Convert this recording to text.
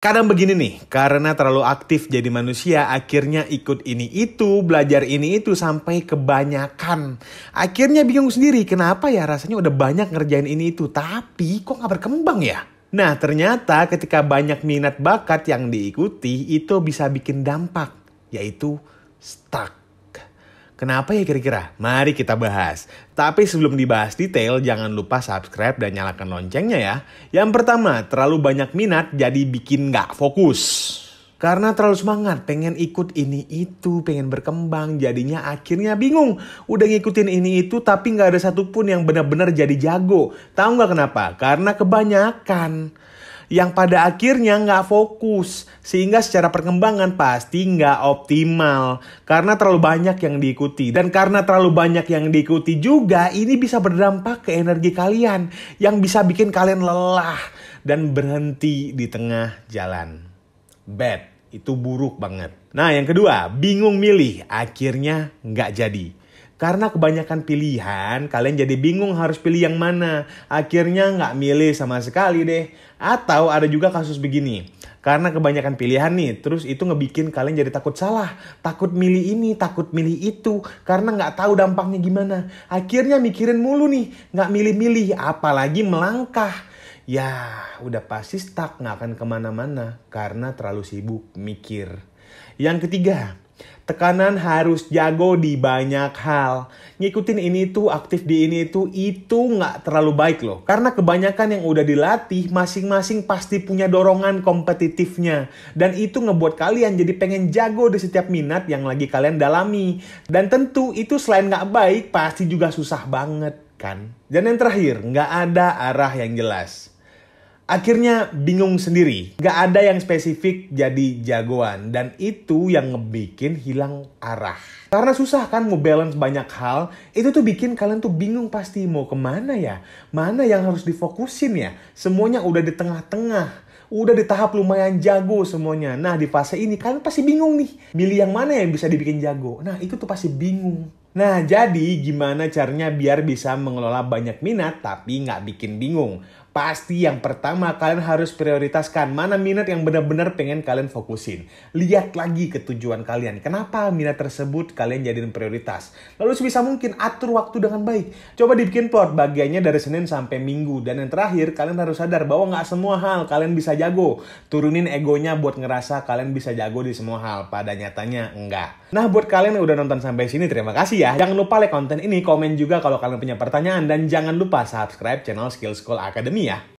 Kadang begini nih, karena terlalu aktif jadi manusia, akhirnya ikut ini itu, belajar ini itu sampai kebanyakan. Akhirnya bingung sendiri, kenapa ya rasanya udah banyak ngerjain ini itu, tapi kok gak berkembang ya? Nah ternyata ketika banyak minat bakat yang diikuti, itu bisa bikin dampak, yaitu stuck. Kenapa ya kira-kira? Mari kita bahas. Tapi sebelum dibahas detail, jangan lupa subscribe dan nyalakan loncengnya ya. Yang pertama, terlalu banyak minat jadi bikin nggak fokus. Karena terlalu semangat, pengen ikut ini itu, pengen berkembang, jadinya akhirnya bingung. Udah ngikutin ini itu tapi nggak ada satupun yang benar-benar jadi jago. Tahu nggak kenapa? Karena kebanyakan. Yang pada akhirnya nggak fokus. Sehingga secara perkembangan pasti nggak optimal. Karena terlalu banyak yang diikuti. Dan karena terlalu banyak yang diikuti juga, ini bisa berdampak ke energi kalian. Yang bisa bikin kalian lelah dan berhenti di tengah jalan. Bad, itu buruk banget. Nah yang kedua, bingung milih. Akhirnya nggak jadi. Karena kebanyakan pilihan, kalian jadi bingung harus pilih yang mana. Akhirnya nggak milih sama sekali deh. Atau ada juga kasus begini. Karena kebanyakan pilihan nih, terus itu ngebikin kalian jadi takut salah. Takut milih ini, takut milih itu. Karena nggak tahu dampaknya gimana. Akhirnya mikirin mulu nih, nggak milih-milih. Apalagi melangkah. Ya udah pasti stuck, nggak akan kemana-mana. Karena terlalu sibuk mikir. Yang ketiga, tekanan harus jago di banyak hal. Ngikutin ini tuh, aktif di ini itu nggak terlalu baik loh. Karena kebanyakan yang udah dilatih, masing-masing pasti punya dorongan kompetitifnya. Dan itu ngebuat kalian jadi pengen jago di setiap minat yang lagi kalian dalami. Dan tentu itu selain nggak baik, pasti juga susah banget kan. Dan yang terakhir, nggak ada arah yang jelas. Akhirnya bingung sendiri. Gak ada yang spesifik jadi jagoan. Dan itu yang ngebikin hilang arah. Karena susah kan mau balance banyak hal. Itu tuh bikin kalian tuh bingung pasti mau kemana ya. Mana yang harus difokusin ya. Semuanya udah di tengah-tengah. Udah di tahap lumayan jago semuanya. Nah di fase ini kalian pasti bingung nih. Milih yang mana yang bisa dibikin jago. Nah itu tuh pasti bingung. Nah jadi gimana caranya biar bisa mengelola banyak minat tapi nggak bikin bingung. Pasti yang pertama kalian harus prioritaskan mana minat yang benar-benar pengen kalian fokusin. Lihat lagi ke tujuan kalian. Kenapa minat tersebut kalian jadiin prioritas. Lalu sebisa mungkin atur waktu dengan baik. Coba dibikin plot bagiannya dari Senin sampai Minggu. Dan yang terakhir kalian harus sadar bahwa nggak semua hal kalian bisa jago. Turunin egonya buat ngerasa kalian bisa jago di semua hal. Pada nyatanya enggak. Nah buat kalian yang udah nonton sampai sini terima kasih ya. Jangan lupa like konten ini, komen juga kalau kalian punya pertanyaan. Dan jangan lupa subscribe channel Skill School Academy ya.